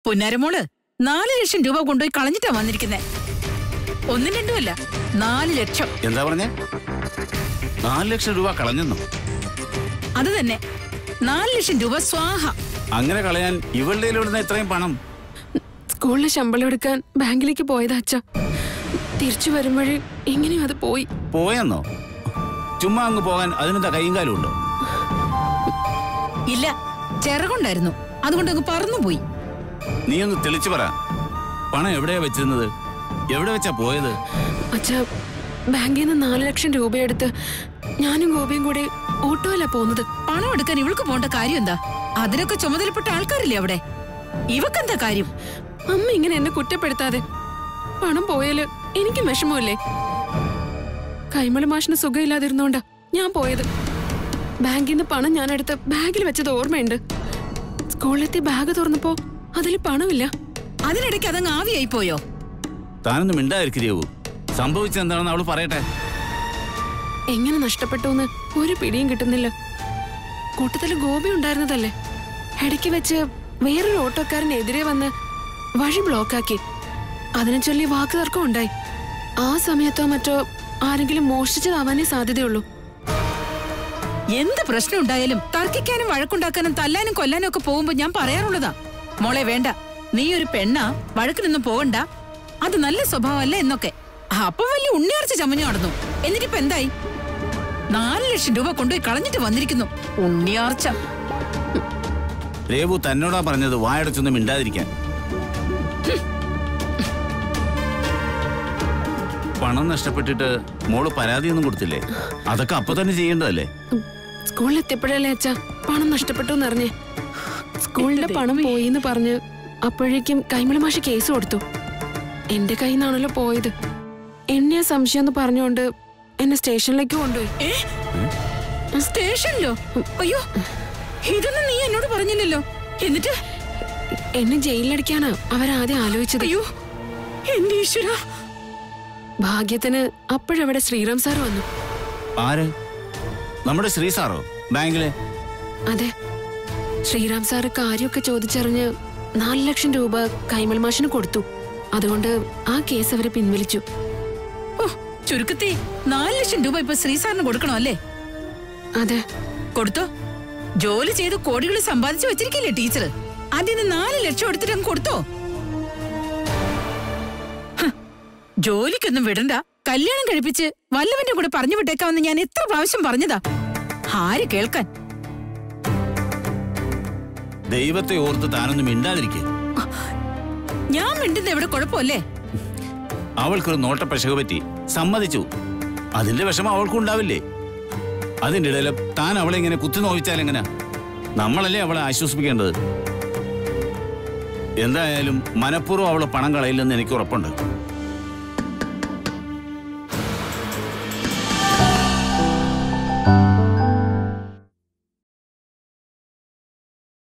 പുന്നാരമോള് 4 ലക്ഷം രൂപ കൊണ്ടുപോയി കളഞ്ഞിട്ടാ വന്നിരിക്കുന്നേ. 1 2 അല്ല, 4 ലക്ഷം. എന്താ പറഞ്ഞേ? 4 ലക്ഷം രൂപ കളഞ്ഞെന്നോ? അത് തന്നെ, 4 ലക്ഷം രൂപ സ്വാഹ. അങ്ങനെ കളയാൻ ഇവളുടെ ഇവിടുന്ന് എത്രയും പണം? സ്കൂളിലെ ശമ്പളം എടുക്കാൻ ബാങ്കിലേക്ക് പോയതാ അച്ഛ. തിരിച്ചു വരുമ്പോഴേ എങ്ങനെയും അത് പോയി. പോയെന്നോ? ചുമ്മാ അങ്ങ് പോകാൻ അതിനെന്താ കൈയും കാലും ഉണ്ടോ? ഇല്ല, ചിറകുണ്ടായിരുന്നു, അതുകൊണ്ട് അങ്ങ് പറന്നുപോയി. നീ ഒന്ന് തെളിച്ചു പറ, പണം എവിടെയാ വെച്ചിരുന്നത്? എവിടെ വെച്ചാ പോയത്? അച്ഛ, ബാങ്കിൽ നിന്ന് 4 ലക്ഷം രൂപ എടുത്ത് ഞാനും ഗോപിയും കൂടി ഓട്ടോയിലാ പോകുന്നത്. പണം എടുക്കാൻ ഇവൾക്ക് പോണ്ട കാര്യം എന്താ? അതിനൊക്കെ ചുമതലപ്പെട്ട ആൾക്കാരില്ലേ അവിടെ. ഇവക്കെന്താ കാര്യം? അമ്മ ഇങ്ങനെ എന്നെ കുറ്റപ്പെടുത്താതെ. പണം പോയാല് എനിക്ക് വിഷമമില്ലേ? കൈമളി മാഷിന് സുഖമില്ലാതിരുന്നോണ്ടാ ഞാൻ പോയത്. ബാങ്കിൽ നിന്ന് പണം ഞാൻ എടുത്ത് ബാഗിൽ വെച്ചത് ഓർമ്മയുണ്ട്. സ്കൂളിലെത്തി ബാഗ് തുറന്നപ്പോ അതിൽ പണമില്ല. അതിനിടയ്ക്ക് അതങ്ങ് ആവിയായി പോയോ? താനൊന്നും മിണ്ടാതിരിക്കൂ. സംഭവിച്ചെന്താണെന്ന് അവള് പറയട്ടെ. എങ്ങനെ നഷ്ടപ്പെട്ടൂന്ന് ഒരു പിടിയും കിട്ടുന്നില്ല. കൂട്ടത്തില് ഗോപി ഉണ്ടായിരുന്നതല്ലേ. ഇടയ്ക്ക് വെച്ച് വേറൊരു ഓട്ടോക്കാരനെതിരെ വന്ന് വഴി ബ്ലോക്കാക്കി. അതിനെ ചൊല്ലി വാക്ക് തർക്കം ഉണ്ടായി. ആ സമയത്തോ മറ്റോ ആരെങ്കിലും മോഷ്ടിച്ചതാവാനേ സാധ്യതയുള്ളൂ. എന്ത് പ്രശ്നം ഉണ്ടായാലും തർക്കിക്കാനും വഴക്കുണ്ടാക്കാനും തല്ലാനും കൊല്ലാനും ഒക്കെ പോകുമ്പോ ഞാൻ പറയാറുള്ളതാ, മോളെ വേണ്ട, നീ ഒരു പെണ്ണാ, വഴക്കിനൊന്നും പോകണ്ട, അത് നല്ല സ്വഭാവമല്ല എന്നൊക്കെ. അപ്പൊ വലിയ ഉണ്ണിയാർച്ച ചമഞ്ഞു നടന്നു. എന്നിട്ടിപ്പോ എന്തായി? 4 ലക്ഷം രൂപ കൊണ്ടുപോയി കളഞ്ഞിട്ട് വന്നിരിക്കുന്നു. ഉണ്ണിയാർച്ച. രേവു തന്നോടാ പറഞ്ഞത് വായടച്ചൊന്നും മിണ്ടാതിരിക്കാൻ. പണം നഷ്ടപ്പെട്ടിട്ട് മോള് പരാതിയൊന്നും കൊടുത്തില്ലേ? അതൊക്കെ അപ്പൊ തന്നെ ചെയ്യേണ്ടതല്ലേ? സ്കൂളിൽ എത്തിയപ്പോഴല്ലേ അച്ഛാ പണം നഷ്ടപ്പെട്ടു എന്നറിഞ്ഞേ. സ്കൂളിന്റെ പണം പോയിന്ന് പറഞ്ഞ് അപ്പോഴേക്കും കൈമളി മാഷ് കേസ് കൊടുത്തു. എന്റെ കയ്യിൽ നിന്നാണല്ലോ പോയത്. എന്നെ സംശയം എന്ന് പറഞ്ഞുകൊണ്ട് എന്നെ സ്റ്റേഷനിലേക്ക് കൊണ്ടുപോയി. സ്റ്റേഷനിലോ? അയ്യോ, ഇതൊന്നും നീ എന്നോട് പറഞ്ഞില്ലല്ലോ. എന്നിട്ട് എന്നെ ജയിലിലടിക്കാനാ അവരാദ്യം ആലോചിച്ചത്. അയ്യോ എന്റെ ഈശ്വര. ഭാഗ്യത്തിന് അപ്പോഴവിടെ ശ്രീറാം സാർ വന്നു. ആര്? നമ്മുടെ ശ്രീ സാറോ? ബാങ്കിലെ? അതെ, ശ്രീറാം സാറ് കാര്യമൊക്കെ ചോദിച്ചറിഞ്ഞ് 4 ലക്ഷം രൂപ കൈമൾ മാഷിന് കൊടുത്തു. അതുകൊണ്ട് ആ കേസ് അവരെ പിൻവലിച്ചു. ഓ, ചുരുക്കത്തി 4 ലക്ഷം രൂപ ഇപ്പൊ ശ്രീസാറിന് കൊടുക്കണോ അല്ലേ? അതെ, കൊടുത്തോ. ജോലി ചെയ്ത് കോടികൾ സമ്പാദിച്ചു വെച്ചിരിക്കില്ലേ ടീച്ചർ? അതിന് 4 ലക്ഷം എടുത്തിട്ട് അങ്ങ് കൊടുത്തോ? ജോലിക്കൊന്നും വിടണ്ട, കല്യാണം കഴിപ്പിച്ച് വല്ലവന്റെ കൂടെ പറഞ്ഞു വിട്ടേക്കാമെന്ന് ഞാൻ എത്ര പ്രാവശ്യം പറഞ്ഞതാ. ആര് കേൾക്കാൻ? ദൈവത്തെ ഓർത്ത് താനൊന്നും മിണ്ടാതിരിക്കേ. ഞാൻ മിണ്ടുന്ന എവിടെ കുഴപ്പമല്ലേ? അവൾക്കൊരു നോട്ടപ്പശക പറ്റി, സമ്മതിച്ചു. അതിന്റെ വിഷമം അവൾക്കുണ്ടാവില്ലേ? അതിന്റെ ഇടയിൽ താൻ അവളെ ഇങ്ങനെ കുത്തി നോവിച്ചാൽ എങ്ങനെ? നമ്മളല്ലേ അവളെ ആശ്വസിപ്പിക്കേണ്ടത്. എന്തായാലും മനഃപൂർവ്വം അവള് പണം കളയില്ലെന്ന് എനിക്ക് ഉറപ്പുണ്ട്.